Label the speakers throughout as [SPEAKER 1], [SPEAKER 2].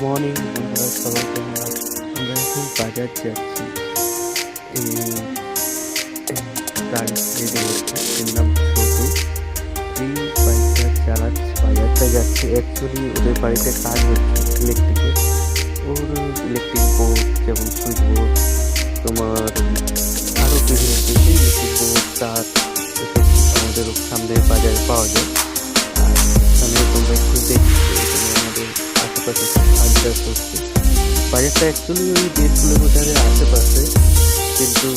[SPEAKER 1] Morning বন্ধুরা, সবাই কেমন আছো? আমরা এখন বাজার যাচ্ছি। এই গাড়ি রেডি হচ্ছে, এর নাম ছোটু। এই বাইকটা চালাচ্ছে, বাজারটা যাচ্ছে। অ্যাকচুয়ালি ওদের বাড়িতে কাজ হচ্ছে ইলেকট্রিকের। ওর ইলেকট্রিক বোর্ড, যেমন সুইচ বোর্ড, তোমার আরও বিভিন্ন কিছু ইলেকট্রিক বোর্ড, তার এসব আমাদের সামনে বাজারে পাওয়া যায়। আর এখানে তোমরা একটু দেখছো, এখানে আমাদের আশেপাশে আড্ডা করছে। বাজারটা অ্যাকচুয়ালি ওই 1.5 কিলোমিটারের আশেপাশে, কিন্তু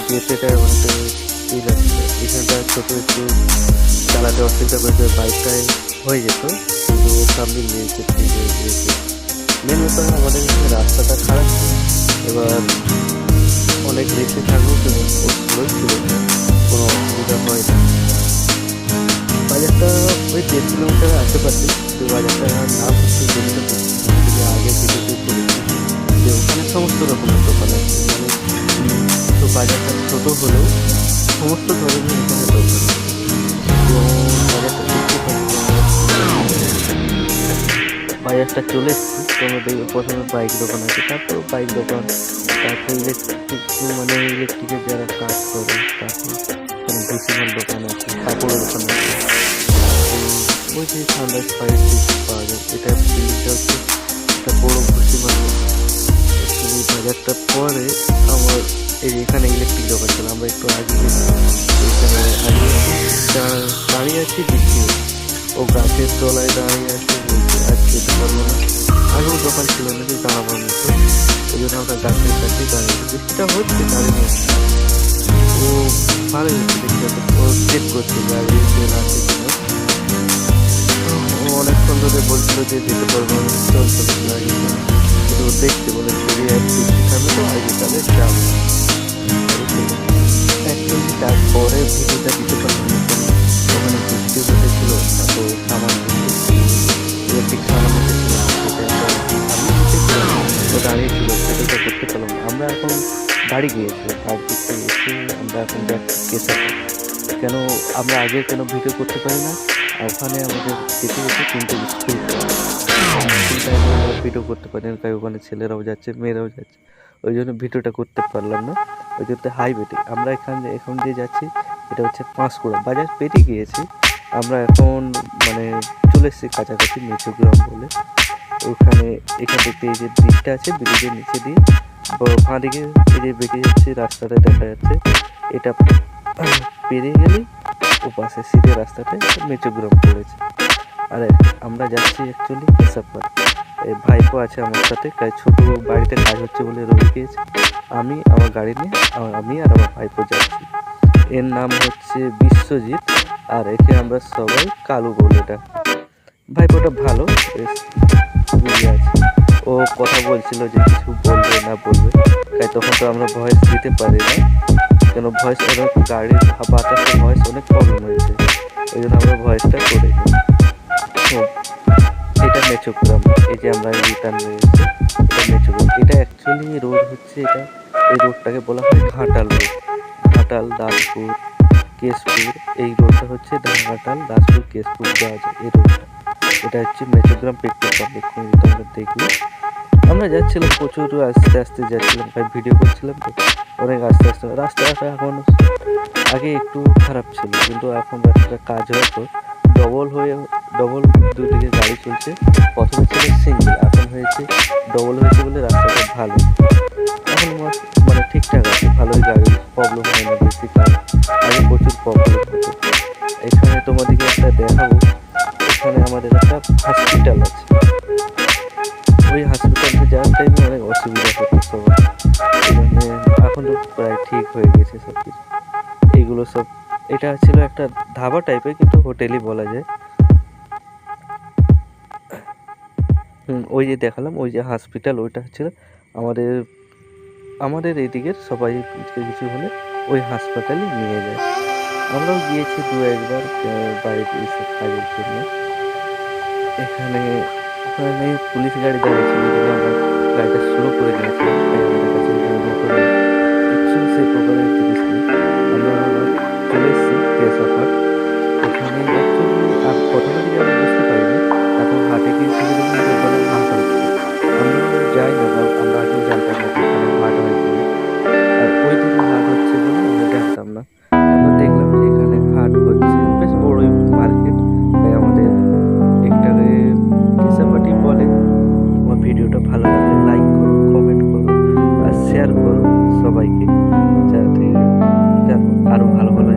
[SPEAKER 1] যেতে অনেকটা ই লাগছে। এখানটা ছোটো একটু চালাতে অসুবিধা করেছে, বাইকটায় হয়ে যেত, কিন্তু ওর সামনে নিয়েছে, ঠিক হয়ে গিয়েছে। মেন ব্যাপার আমাদের এখানে রাস্তাটা খারাপ, এবার অনেক রেসে থাকলেও কিন্তু ও স্লোই ছিল, কোনো অসুবিধা হয় না। বাজারটা ওই 1.5 কিলোমিটারের আশেপাশে, কিন্তু বাজারটার নাম হচ্ছে আগে ভিডিওতে করেছি যে ওখানে সমস্ত রকমের দোকান আছে। মানে তো বাজারটা ছোটো হলেও সমস্ত ধরনের এখানে দোকান আছে। তো বাজারটা দেখতে পাচ্ছি, বাজারটা চলে এসেছি। তোমরা দেখবে প্রথমে বাইক দোকান আছে, তারপর বাইক দোকান, তারপর ইলেকট্রিকের যারা কাজ করে, তারপর এখানে ভুসিমাল দোকান আছে, কাপড়ের দোকান আছে। ওই যে ঠান্ডা স্পাইস পাওয়া যায়, এটা বিল্ডিংটা হচ্ছে একটা বড় ভুসিমাল দোকান। অ্যাকচুয়ালি বাজারটার পরে আমার এখানে ইলেকট্রিক দোকান ছিল, আমরা একটু আগে এখানে দাঁড়িয়ে আছি, দেখছি ও গাছের তলায় দাঁড়িয়ে আছে, বলছে আর যেতে পারবো না। আগেও দোকান ছিল না যে দাঁড়াবার মতো, ওই জন্য আমরা গাছের কাছেই দাঁড়িয়ে, বৃষ্টিটা হচ্ছে দাঁড়িয়ে। ও ভালোই হচ্ছে দেখতে, ও চেক করছে গাড়ি ট্রেন আছে কিনা। ও অনেকক্ষণ ধরে বলছিল যে যেতে পারবো না, চল চল গাড়ি, কিন্তু ও দেখতে বলে বেরিয়ে আসছে, থাকবে তো আগে তাহলে যাব। অ্যাকচুয়ালি তারপরে ভিডিওটা দিতে পারলাম না, ওখানে বৃষ্টি হতেছিল, তো সামান ইলেকট্রিক সামান হতেছিল, ও দাঁড়িয়েছিল, সেটা করতে পারলাম না। আমরা এখন বাড়ি গিয়েছিলাম, বাড়ি থেকে এসে আমরা এখন যাচ্ছি কেসাতে। কেন আমরা আগে কেন ভিডিও করতে পারি না, ওখানে আমাদের যেতে যেতে 3টে স্কুল, আমরা ভিডিও করতে পারি না, তাই ওখানে ছেলেরাও যাচ্ছে, মেয়েরাও যাচ্ছে, ওই জন্য ভিডিওটা করতে পারলাম না। ওই জন্য হাইওয়েতে আমরা এখন দিয়ে যাচ্ছি, এটা হচ্ছে পাঁশকুড়া। বাজার পেরিয়ে গিয়েছি আমরা, এখন মানে চলে এসেছি কাছাকাছি মেচুগ্রাম বলে। ওখানে এখান থেকে এই যে ব্রিজটা আছে, ব্রিজের নিচে দিয়ে বাঁ দিকে এই যে বেঁকে যাচ্ছে রাস্তাটা দেখা যাচ্ছে, এটা পেরিয়ে গেলেই ও পাশে সিধে রাস্তাতে মেচুগ্রাম পড়েছে। আর আমরা যাচ্ছি অ্যাকচুয়ালি কেশবপাড়। এই ভাইপো আছে আমার সাথে, ছোটো বাড়িতে কাজ হচ্ছে বলে রয়ে গিয়েছে। আমি আমার গাড়ি নিয়ে আমি আর আমার ভাইপো যাচ্ছি। এর নাম হচ্ছে বিশ্বজিৎ, আর একে আমরা সবাই কালু বলে ডাকি। ভাইপোটা ভালো, বেশ বুঝে আছে। ও কথা বলছিল যে কিছু বলবে না বলবে, তাই তখন তো আমরা ভয়েস দিতে পারি না, কেন ভয়েস অনেক গাড়ির বাতাসে ভয়েস অনেক প্রবলেম হয়েছে, ওই জন্য আমরা ভয়েসটা করে দিই। তো এটা মেচুগ্রাম, এই যে আমরা রিটার্ন রয়েছে, এটা মেচুগ্রাম। এটা অ্যাকচুয়ালি রোড হচ্ছে, এই রোডটাকে বলা হয় ঘাটাল রোড। ঘাটাল, দাসপুর, কেশপুর, এই রোডটা হচ্ছে ঘাটাল, দাসপুর, কেশপুর যাওয়া যায় এই রোডটা। এটা হচ্ছে মেচুগ্রাম পেট্রোল পাম্প। এক্ষুনি আমরা দেখি আমরা যাচ্ছিলাম, প্রচুর আস্তে আস্তে যাচ্ছিলাম, তাই ভিডিও করছিলাম তো অনেক আস্তে আস্তে। রাস্তাটা এখন আগে একটু খারাপ ছিল, কিন্তু এখন রাস্তাটা কাজ হয়তো ডবল দুদিকে গাড়ি চলছে। প্রথমে ছিল সিঙ্গেল, এখন হয়েছে ডবল হয়েছে বলে রাস্তাটা ভালো, এখন মানে ঠিকঠাক আছে, ভালোই গাড়ি প্রবলেম হয় না বেশি। কাজ আগে প্রচুর প্রবলেম হতো। এখানে তোমাদেরকে একটা দেখাবো, এখানে আমাদের একটা হসপিটাল আছে, ওই হসপিটালে যাওয়ার টাইমে অনেক অসুবিধা হতো সবার, এখানে এখন তো প্রায় ঠিক হয়ে গেছে সব কিছু। এইগুলো সব, এটা ছিল একটা ধাবা টাইপের, কিন্তু হোটেলই বলা যায়। ওই যে দেখালাম, ওই যে হসপিটাল, ওইটা হচ্ছিল আমাদের আমাদের এইদিকের সবাই কিছু হলে ওই হাসপাতালে নিয়ে যায়। আমরাও গিয়েছি 2-1 বার বাড়িতে এইসব কাজের জন্য। এখানে ওখানে পুলিশ গাড়ি দাঁড়িয়েছিল, আমরা গাড়িটা স্লো করে দিয়েছিলাম, আমাদের কাছে মোটরে কিচ্ছু সেই প্রকারের জিনিস নেই। আমরা চলে এসেছি কেশবপাড়। এখানে অ্যাকচুয়ালি প্রথমে দিকে আমরা বুঝতে পারিনি, এখন হাটে গিয়ে থেকে দেখি ওখানে হাট হচ্ছে। ভালো লাগলে লাইক করো, কমেন্ট করো আর শেয়ার করো সবাইকে, যাতে আরো ভালো ভালো